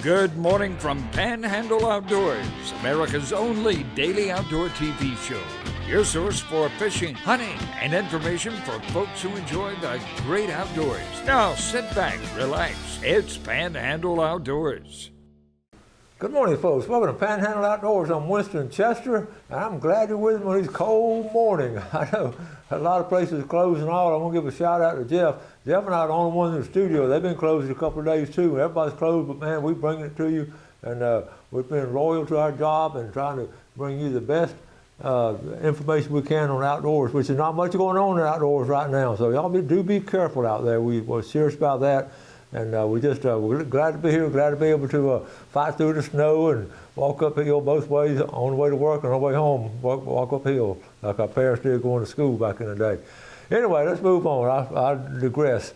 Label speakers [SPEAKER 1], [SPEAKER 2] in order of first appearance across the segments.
[SPEAKER 1] Good morning from Panhandle Outdoors, America's only daily outdoor TV show. Your source for fishing, hunting, and information for folks who enjoy the great outdoors. Now sit back, relax. It's Panhandle Outdoors.
[SPEAKER 2] Good morning, folks. Welcome to Panhandle Outdoors. I'm Winston Chester, and I'm glad you're with me on this cold morning. I know a lot of places are closed and all. I want to give a shout out to Jeff. Jeff and I are the only ones in the studio. They've been closed a couple of days too. Everybody's closed, but man, we bring it to you, and we've been loyal to our job and trying to bring you the best information we can on outdoors, which is not much going on in outdoors right now. So y'all do be careful out there. We're serious about that. And we're glad to be here, glad to be able to fight through the snow and walk uphill both ways on the way to work and on the way home, walk uphill like our parents did going to school back in the day. Anyway, let's move on. I digress.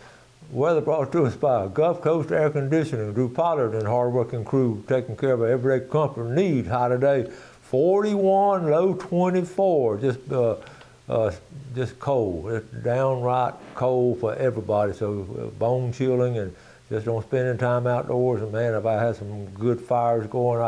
[SPEAKER 2] Weather brought to us by Gulf Coast Air Conditioning, Drew Pollard and hard-working crew taking care of our everyday comfort need. High today, 41, low 24. Just cold. It's downright cold for everybody. So bone chilling and just don't spend any time outdoors. And man, if I had some good fires going,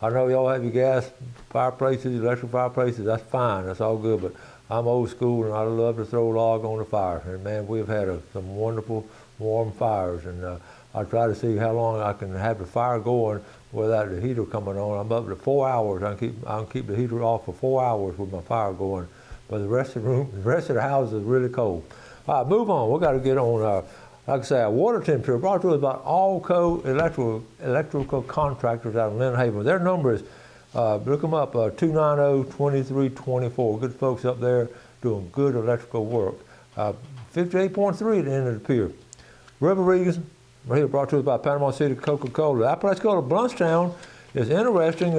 [SPEAKER 2] I know y'all have your gas fireplaces, electric fireplaces. That's fine. That's all good. But I'm old school and I love to throw a log on the fire. And man, we've had some wonderful warm fires. And I try to see how long I can have the fire going without the heater coming on. I'm up to 4 hours. I can keep the heater off for 4 hours with my fire going. But the rest of the house is really cold. All right, move on. We got to get on, like I say, our water temperature brought to us by Allco electrical contractors out of Lynn Haven. Their number is, look them up, 290-2324. Good folks up there doing good electrical work. 58.3 at the end of the pier. River Reason, right here, brought to us by Panama City Coca-Cola. That place called Bluntstown. It's interesting,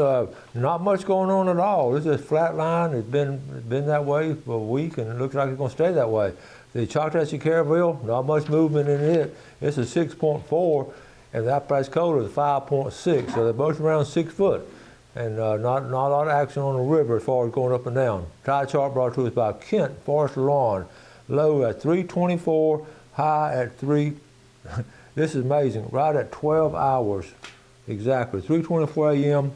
[SPEAKER 2] not much going on at all. It's just flat line. It's been that way for a week, and it looks like it's going to stay that way. The Choctaw Caraville, not much movement in it. It's a 6.4, and the Appalachian Cola is 5.6, so they're both around 6 foot. And not a lot of action on the river as far as going up and down. Tide chart brought to us by Kent Forest Lawn. Low at 324, high at 3. This is amazing, right at 12 hours. Exactly, 3:24 a.m.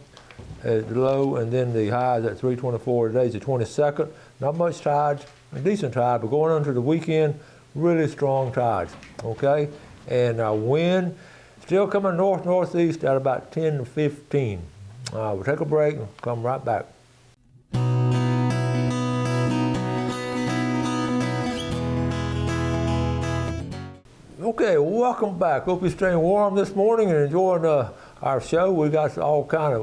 [SPEAKER 2] at the low, and then the high is at 3:24. Today's the 22nd. Not much tides, a decent tide, but going into the weekend, really strong tides. Okay, and our wind still coming northeast at about 10 to 15. We'll take a break and come right back. Okay, welcome back. Hope you're staying warm this morning and enjoying our show. We have all kind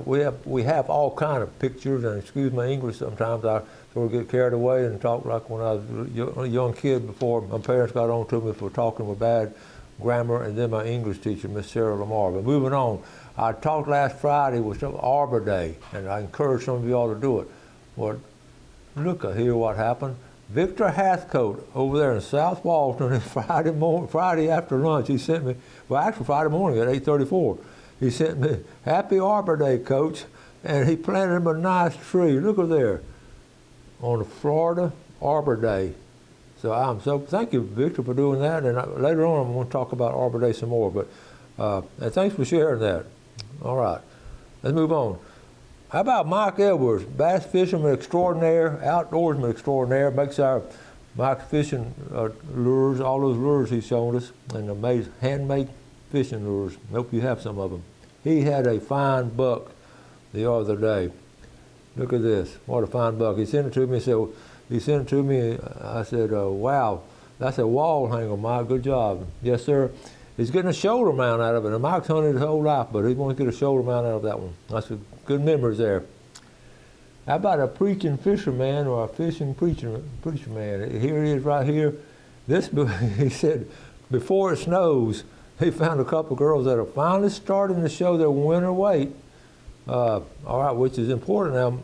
[SPEAKER 2] of pictures, and excuse my English sometimes. I sort of get carried away and talk like when I was a young kid before my parents got on to me for talking with bad grammar, and then my English teacher, Miss Sarah Lamar. But moving on, I talked last Friday was Arbor Day, and I encourage some of you all to do it. Well, look here what happened. Victor Hathcote over there in South Walton Friday after lunch, he sent me, well actually Friday morning at 8:34, he sent me, "Happy Arbor Day, Coach," and he planted him a nice tree. Look at there, on the Florida Arbor Day. So thank you, Victor, for doing that, and later on I'm going to talk about Arbor Day some more, but and thanks for sharing that. All right, let's move on. How about Mike Edwards, bass fisherman extraordinaire, outdoorsman extraordinaire, makes our Mike's fishing lures, all those lures he's shown us, and amazing handmade fishing lures. Hope you have some of them. He had a fine buck the other day. Look at this, what a fine buck. He sent it to me, I said, wow, that's a wall hanger, Mike, good job. Yes, sir. He's getting a shoulder mount out of it. And Mike's hunted his whole life, but he's going to get a shoulder mount out of that one. That's a good memories there. How about a preaching fisherman or a fishing preacher man? Here he is right here. He said, before it snows, he found a couple girls that are finally starting to show their winter weight. All right, which is important now.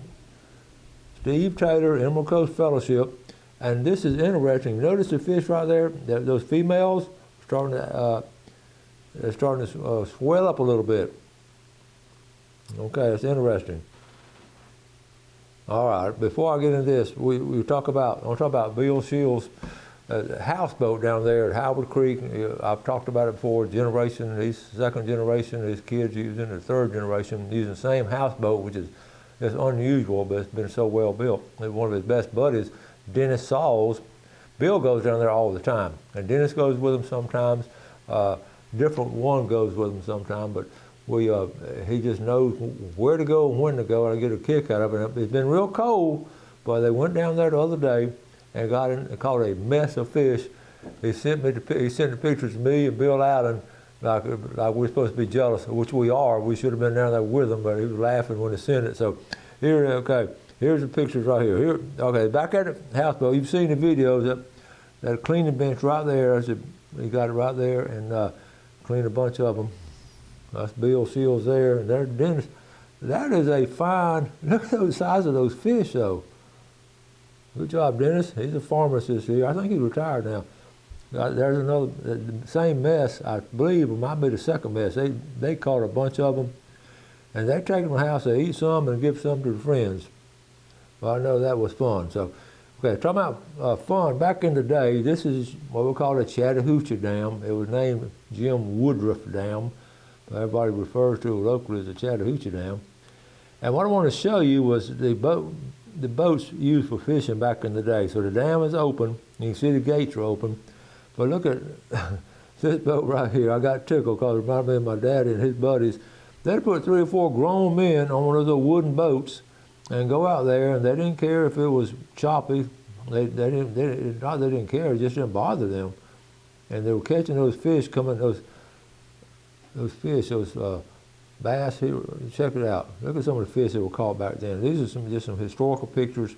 [SPEAKER 2] Steve Taylor, Emerald Coast Fellowship, and this is interesting. Notice the fish right there, those females they're starting to swell up a little bit. Okay, that's interesting. All right, before I get into this, I want to talk about Bill Shields houseboat down there at Howard Creek. I've talked about it before. Generation, these second generation, these kids using the third generation using the same houseboat, which is it's unusual, but it's been so well built. One of his best buddies, Dennis Sauls, Bill goes down there all the time, and Dennis goes with him sometimes. Different one goes with him sometimes, but he just knows where to go and when to go, and I get a kick out of it. It's been real cold, but they went down there the other day and caught a mess of fish. He sent the pictures to me and Bill Allen, like we're supposed to be jealous, which we are. We should have been down there with him, but he was laughing when he sent it. So here's the pictures right here. Back at the houseboat, you've seen the videos, that cleaning bench right there. He got it right there and cleaned a bunch of them. That's Bill Shields there, and there's Dennis. That is a fine, look at the size of those fish though. Good job, Dennis. He's a pharmacist here. I think he's retired now. There's another, the same mess, I believe it might be the second mess. They caught a bunch of them, and they take them to the house, they eat some and give some to the friends. Well, I know that was fun. So, okay, talking about fun, back in the day, this is what we call the Chattahoochee Dam. It was named Jim Woodruff Dam. Everybody refers to it locally as the Chattahoochee Dam. And what I want to show you was the boats used for fishing back in the day. So the dam is open. You can see the gates are open. But look at this boat right here. I got tickled because it reminded me of my daddy and his buddies. They'd put 3 or 4 grown men on one of those wooden boats and go out there, and they didn't care if it was choppy. They didn't care. It just didn't bother them. And they were catching those fish coming, those bass here. Check it out. Look at some of the fish that were caught back then. These are just some historical pictures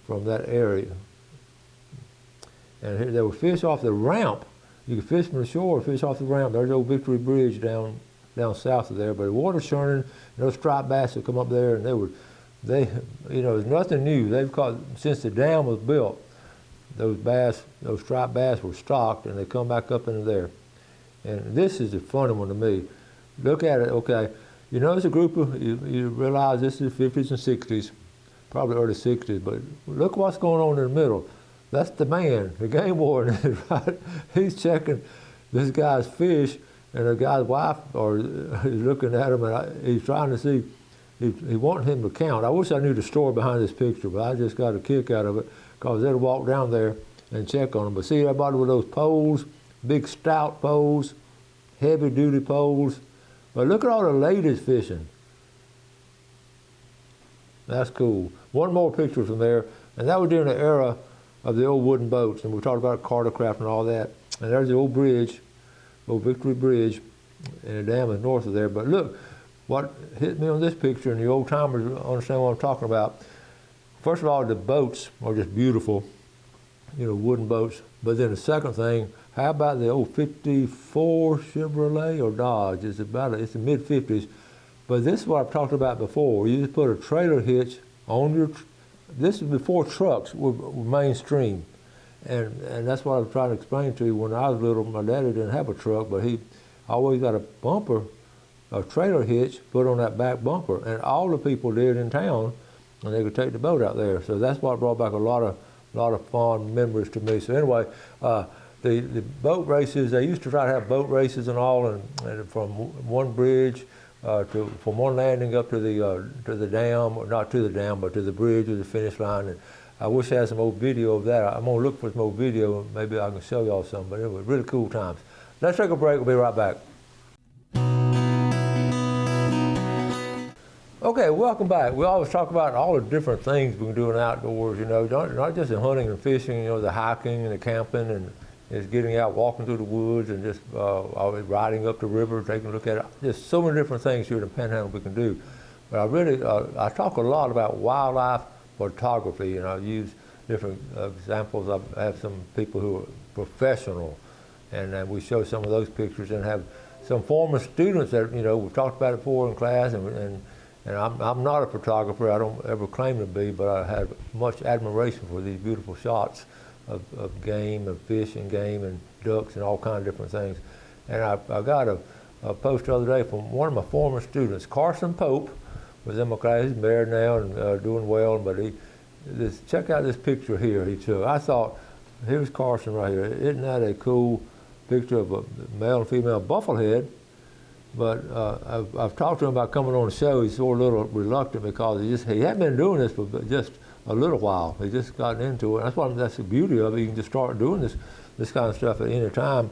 [SPEAKER 2] from that area. And here, there were fish off the ramp. You could fish from the shore, fish off the ramp. There's the old Victory Bridge down south of there. But the water's churning, and those striped bass would come up there, and it's nothing new. They've caught, since the dam was built, those striped bass were stocked, and they come back up into there. And this is a funny one to me. Look at it, okay. You notice a group of, you realize this is the 50s and 60s, probably early 60s, but look what's going on in the middle. That's the man, the game warden, right? He's checking this guy's fish, and the guy's wife is looking at him, and he's trying to see, he wanted him to count. I wish I knew the story behind this picture, but I just got a kick out of it, because they'd walk down there and check on them. But see everybody with those poles, big stout poles, heavy duty poles. But look at all the ladies fishing. That's cool. One more picture from there, and that was during the era of the old wooden boats, and we talked about Cartercraft and all that. And there's the old bridge, old Victory Bridge, and the dam is north of there. But look, what hit me on this picture, and the old timers understand what I'm talking about. First of all, the boats are just beautiful, wooden boats. But then the second thing, how about the old 54 Chevrolet or Dodge? It's the mid-50s. But this is what I've talked about before. You just put a trailer hitch on your, this is before trucks were mainstream. And that's what I was trying to explain to you. When I was little, my daddy didn't have a truck, but he always got a trailer hitch put on that back bumper. And all the people did in town, and they could take the boat out there. So that's what brought back a lot of fond memories to me. So anyway, the boat races, they used to try to have boat races and all, and from one bridge from one landing up to the dam, or not to the dam, but to the bridge or the finish line. And I wish I had some old video of that. I'm gonna look for some old video, and maybe I can show y'all some, but it was really cool times. Let's take a break, we'll be right back. Okay, welcome back. We always talk about all the different things we can do in outdoors, not just in hunting and fishing, the hiking and the camping, and just getting out, walking through the woods, and just always riding up the river, taking a look at it. Just so many different things here in the Panhandle we can do. But I talk a lot about wildlife photography, and I use different examples. I have some people who are professional, and we show some of those pictures, and have some former students that, we've talked about it before in class, and I'm not a photographer. I don't ever claim to be, but I have much admiration for these beautiful shots of game and fish and game and ducks and all kinds of different things. And I got a post the other day from one of my former students, Carson Pope, was in my class. He's married now and doing well, but check out this picture here he took. I thought, here's Carson right here. Isn't that a cool picture of a male and female bufflehead? But I've talked to him about coming on the show. He's sort of a little reluctant because he hadn't been doing this for just a little while. He just gotten into it. That's the beauty of it. You can just start doing this kind of stuff at any time.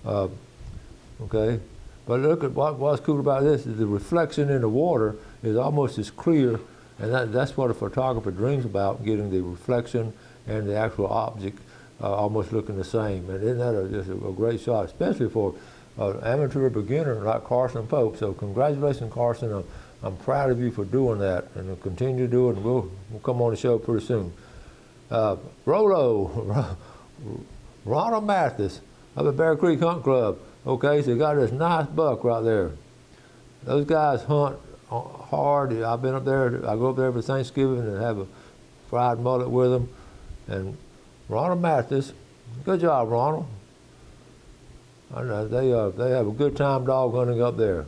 [SPEAKER 2] Okay, but look at what's cool about this is the reflection in the water is almost as clear, and that's what a photographer dreams about, getting the reflection and the actual object almost looking the same. And isn't that just a great shot, especially for an amateur beginner like Carson Pope. So congratulations, Carson. I'm proud of you for doing that, and we'll continue to do it, and we'll come on the show pretty soon. Ronald Mathis of the Bear Creek Hunt Club. Okay, so you got this nice buck right there. Those guys hunt hard. I've been up there. I go up there for Thanksgiving and have a fried mullet with them. And Ronald Mathis, good job, Ronald. I know they have a good time dog hunting up there.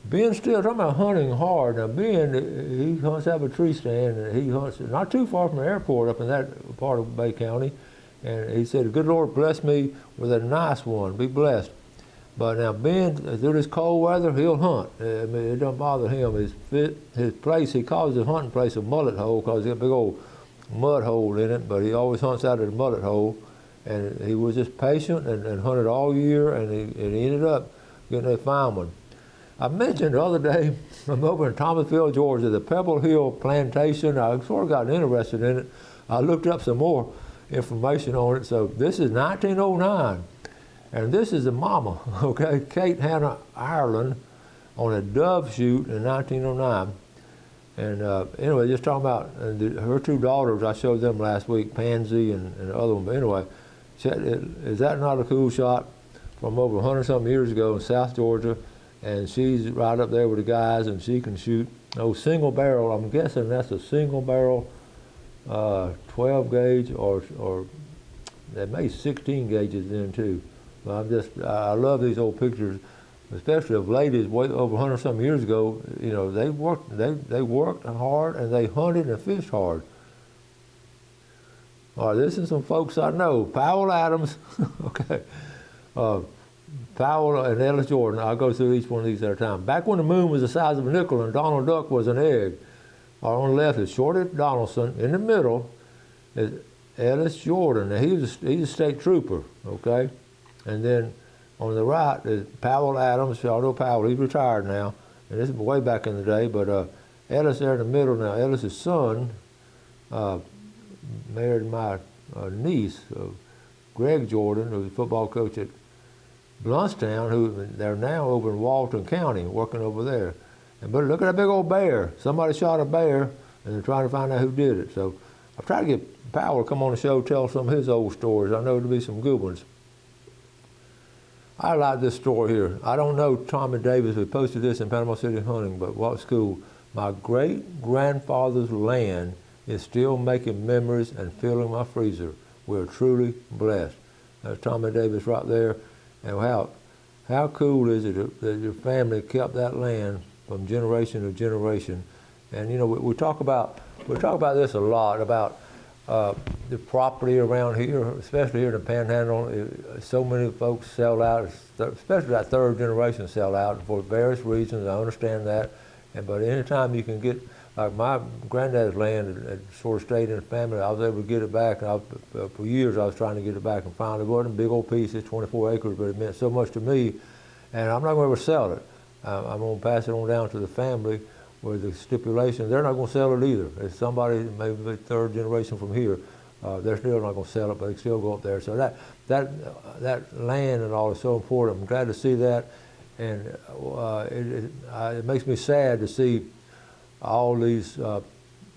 [SPEAKER 2] Ben Still, talking about hunting hard. Now Ben, he hunts out of a tree stand, and he hunts not too far from the airport up in that part of Bay County. And he said, the good Lord bless me with a nice one, be blessed. But now Ben, through this cold weather, he'll hunt. I mean, it doesn't bother him. His place, he calls his hunting place a mullet hole because there's a big old mud hole in it, but he always hunts out of the mullet hole. And he was just patient and hunted all year, and he ended up getting a fine one. I mentioned the other day, I'm over in Thomasville, Georgia, the Pebble Hill Plantation. I sort of got interested in it. I looked up some more information on it. So this is 1909, and this is the mama, okay, Kate Hannah Ireland, on a dove shoot in 1909. And anyway, just talking about her two daughters, I showed them last week, Pansy and the other one. But anyway, is that not a cool shot from over 100-something years ago in South Georgia? And she's right up there with the guys, and she can shoot single barrel. I'm guessing that's a single barrel 12 gauge, or they made 16 gauges then too. But I love these old pictures, especially of ladies way over 100-something years ago. You know, they worked hard, and they hunted and fished hard. All right, this is some folks I know. Powell Adams, okay. Powell and Ellis Jordan. I'll go through each one of these at a time. Back when the moon was the size of a nickel and Donald Duck was an egg. On the left is Shorty Donaldson. In the middle is Ellis Jordan. Now he's a state trooper, okay? And then on the right is Powell Adams. Y'all know Powell, he's retired now. And this is way back in the day, but Ellis there in the middle now. Ellis's son married my niece, Greg Jordan, who's a football coach at Bluntstown, who they're now over in Walton County, working over there. But look at that big old bear. Somebody shot a bear, and they're trying to find out who did it. So I've tried to get Powell to come on the show, tell some of his old stories. I know there'll be some good ones. I like this story here. I don't know Tommy Davis. We posted this in Panama City Hunting, but what's cool, my great-grandfather's land is still making memories and filling my freezer. We're truly blessed. That's Tommy Davis right there. And how cool is it that your family kept that land from generation to generation? And you know, we talk about this a lot about the property around here, especially here in the Panhandle. So many folks sell out, especially that third generation sell out for various reasons. I understand that, but anytime you can get, like my granddad's land had sort of stayed in the family, I was able to get it back. And for years I was trying to get it back, and finally it wasn't a big old piece, it's 24 acres, but it meant so much to me. And I'm not going to ever sell it. I'm going to pass it on down to the family with the stipulation they're not going to sell it either. If somebody, maybe third generation from here, they're still not going to sell it, but they still go up there. So that land and all is so important. I'm glad to see that, and it makes me sad to see all these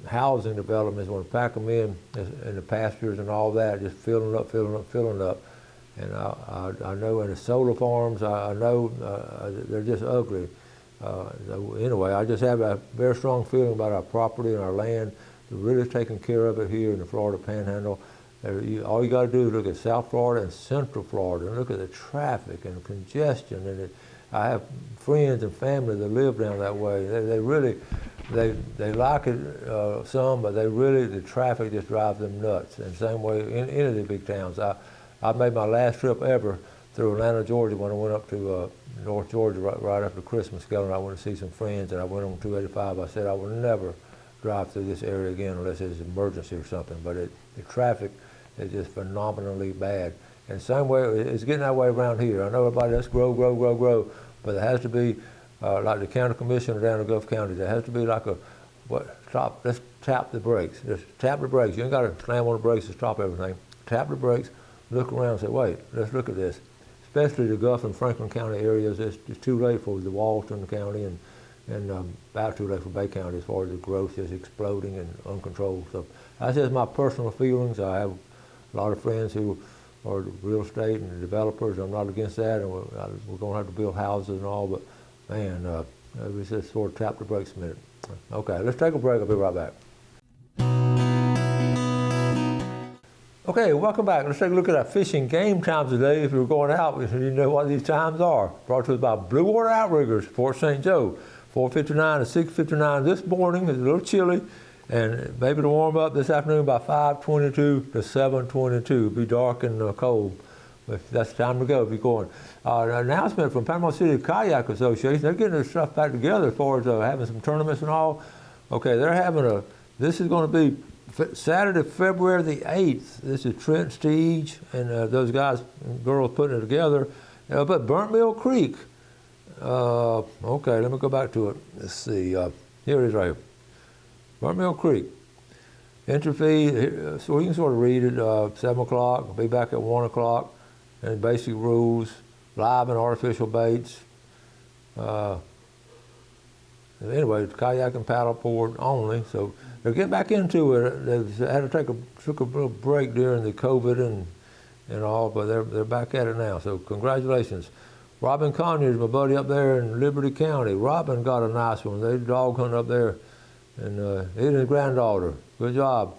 [SPEAKER 2] housing developments, when we pack them in the pastures and all that, just filling up. And I know in the solar farms, I know they're just ugly. So anyway, I just have a very strong feeling about our property and our land. We're really taking care of it here in the Florida Panhandle. All you got to do is look at South Florida and Central Florida and look at the traffic and the congestion. And I have friends and family that live down that way. They really they like it some, but the traffic just drives them nuts. And same way in any of the big towns. I made my last trip ever through Atlanta, Georgia, when I went up to North Georgia right after Christmas. And I went to see some friends, and I went on 285. I said I will never drive through this area again unless it's an emergency or something. But the traffic is just phenomenally bad. And same way, it's getting that way around here. I know everybody, let's grow, but it has to be like the county commissioner down in Gulf County. There has to be like let's tap the brakes. Just tap the brakes. You ain't got to slam on the brakes to stop everything. Tap the brakes, look around and say, wait, let's look at this. Especially the Gulf and Franklin County areas, it's too late for the Walton County and about too late for Bay County as far as the growth is exploding and uncontrolled. So that's just my personal feelings. I have a lot of friends who are real estate and developers. I'm not against that, and we're going to have to build houses and all, but man, we just sort of tap the brakes a minute. Okay, let's take a break. I'll be right back. Okay, welcome back. Let's take a look at our fishing game times today. If you're going out, you know what these times are. Brought to us by Blue Water Outriggers, Fort St. Joe, 4:59 to 6:59 this morning. It's a little chilly, and maybe to warm up this afternoon by 5:22 to 7:22. It'll be dark and cold, but that's the time to go if you're going. An announcement from Panama City Kayak Association. They're getting their stuff back together as far as having some tournaments and all. Okay, they're having this is going to be Saturday, February the 8th. This is Trent Steege and those guys and girls putting it together. But Burnt Mill Creek. Okay, let me go back to it. Let's see. Here it is right here. Burnt Mill Creek. Entry fee, so you can sort of read it, 7 o'clock, be back at 1 o'clock, and basic rules, live and artificial baits. Anyway, kayak and paddleboard only, so they'll get back into it. They had to took a little break during the COVID and all, but they're back at it now, so congratulations. Robin Conyers, my buddy up there in Liberty County. Robin got a nice one. They dog hunt up there, and he and his granddaughter. Good job.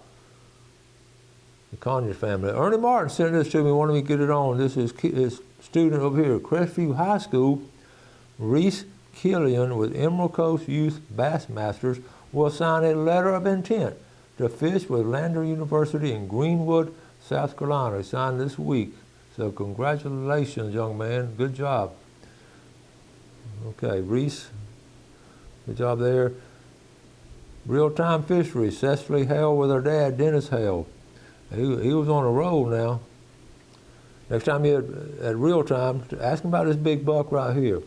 [SPEAKER 2] The Conyers family. Ernie Martin sent this to me, wanted me to get it on. This is his student over here at Crestview High School, Reese Killian with Emerald Coast Youth Bassmasters will sign a letter of intent to fish with Lander University in Greenwood, South Carolina. He signed this week. So congratulations, young man. Good job. Okay, Reese, good job there. Real-time fisheries. Cecily Hale with her dad, Dennis Hale. He was on a roll now. Next time you're at real time, ask him about this big buck right here.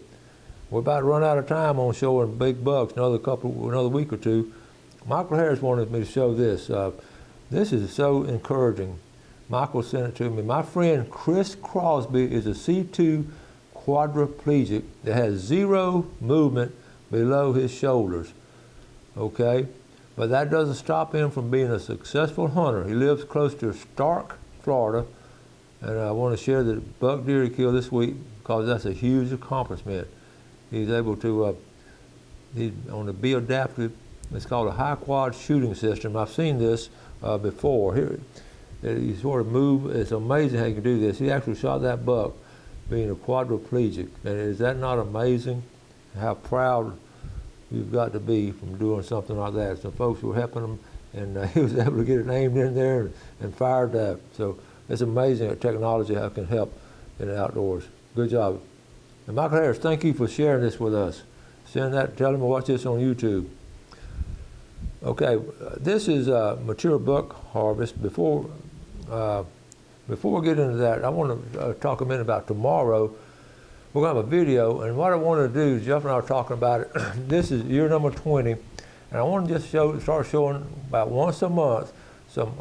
[SPEAKER 2] We're about to run out of time on showing big bucks, another week or two. Michael Harris wanted me to show this. This is so encouraging. Michael sent it to me. My friend Chris Crosby is a C2 quadriplegic that has zero movement below his shoulders. Okay? But that doesn't stop him from being a successful hunter. He lives close to Stark, Florida, and I want to share the buck deer he killed this week because that's a huge accomplishment. He's able to, he's on the Be Adaptive, it's called a high quad shooting system. I've seen this before. Here, you sort of move, it's amazing how you can do this. He actually shot that buck being a quadriplegic. And is that not amazing? How proud you've got to be from doing something like that. Some folks were helping him, and he was able to get it aimed in there and fired that. So it's amazing that technology how it can help in the outdoors. Good job. And Michael Harris, thank you for sharing this with us. Send that, tell him to watch this on YouTube. Okay, this is mature buck harvest. Before we get into that, I want to talk a minute about tomorrow. We're going to have a video, and what I want to do, Jeff and I are talking about it. This is year number 20, and I want to just start showing about once a month some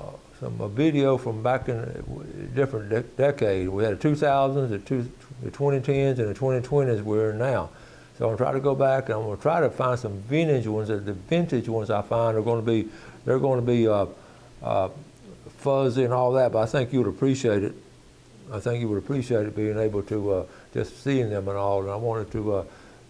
[SPEAKER 2] video from back in different decades. We had the 2000s, the 2010s, and the 2020s we're in now. So I'm going to try to go back, and I'm going to try to find some vintage ones. The vintage ones I find are going to be fuzzy and all that, but I think you would appreciate it. I think you would appreciate it being able to just seeing them and all. And I wanted to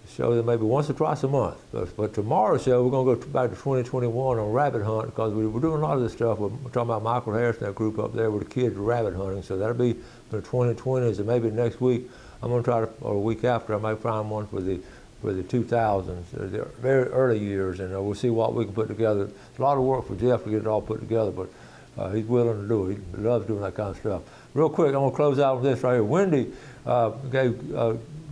[SPEAKER 2] show them maybe once or twice a month. But tomorrow's show, we're going to go back to 2021 on rabbit hunt because we were doing a lot of this stuff. We're talking about Michael Harris and that group up there with the kids rabbit hunting. So that'll be for the 2020s, and maybe next week I'm going to try to, or a week after, I might find one for the for the 2000s, the very early years, and we'll see what we can put together. It's a lot of work for Jeff to get it all put together, but he's willing to do it. He loves doing that kind of stuff. Real quick, I'm going to close out with this right here. Wendy gave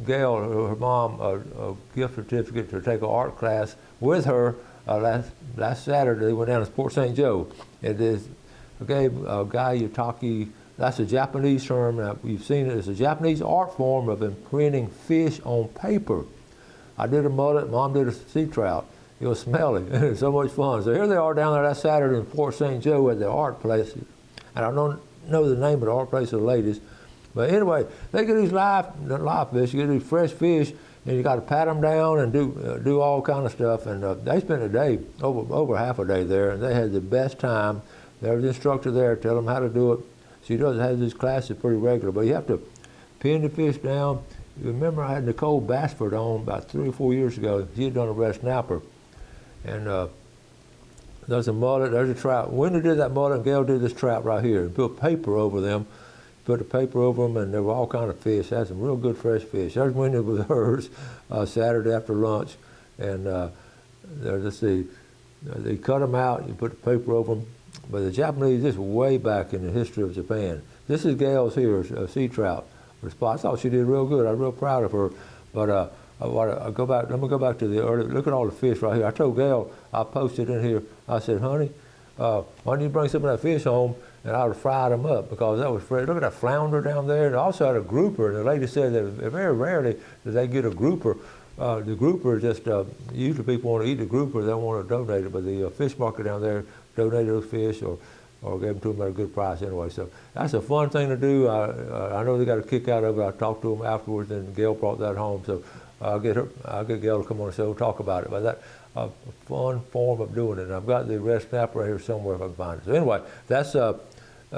[SPEAKER 2] Gail, her mom, a gift certificate to take an art class with her last Saturday. They went down to Port St. Joe. It is Gyotaku. That's a Japanese term. Now, you've seen it. It's a Japanese art form of imprinting fish on paper. I did a mullet. Mom did a sea trout. It was smelly. It was so much fun. So here they are down there that Saturday in Port St. Joe at the art place. And I don't know the name of the art place of the ladies. But anyway, they get these live fish. You get these fresh fish, and you got to pat them down and do all kind of stuff. And they spent a day, over half a day there, and they had the best time. There was an instructor there to tell them how to do it. She does have these classes pretty regular, but you have to pin the fish down. You remember I had Nicole Bassford on about 3 or 4 years ago. She had done a red snapper. And there's a mullet, there's a trout. Wendy did that mullet, and Gail did this trout right here. And put paper over them. Put the paper over them, and there were all kind of fish. Had some real good fresh fish. There's Wendy with hers Saturday after lunch. And let's see, they cut them out, you put the paper over them. But the Japanese, this is way back in the history of Japan. This is Gail's here, a sea trout. I thought she did real good. I'm real proud of her. But let me go back to the early, look at all the fish right here. I told Gail, I posted in here, I said, honey, why don't you bring some of that fish home, and I would have fried them up, because that was fresh. Look at that flounder down there. And I also had a grouper, and the lady said that very rarely do they get a grouper. The grouper is just, usually people want to eat the grouper, they don't want to donate it, but the fish market down there donated those fish or gave them to them at a good price anyway. So that's a fun thing to do. I know they got a kick out of it. I talked to them afterwards, and Gail brought that home. So I'll get Gail to come on the show and talk about it. But that's a fun form of doing it. And I've got the red snapper right here somewhere if I can find it. So anyway, that's a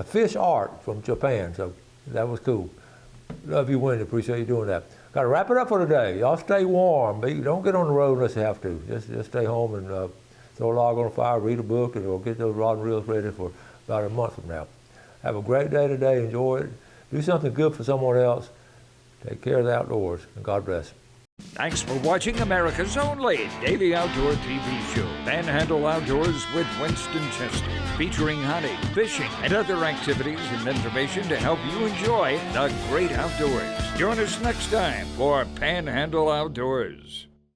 [SPEAKER 2] fish art from Japan. So that was cool. Love you, Wendy. Appreciate you doing that. Got to wrap it up for today. Y'all stay warm. Don't get on the road unless you have to. Just stay home and throw a log on the fire, read a book, and we'll get those rod and reels ready for about a month from now. Have a great day today. Enjoy it. Do something good for someone else. Take care of the outdoors, and God bless.
[SPEAKER 1] Thanks for watching America's only daily outdoor TV show, Panhandle Outdoors with Winston Chester, featuring hunting, fishing, and other activities and information to help you enjoy the great outdoors. Join us next time for Panhandle Outdoors.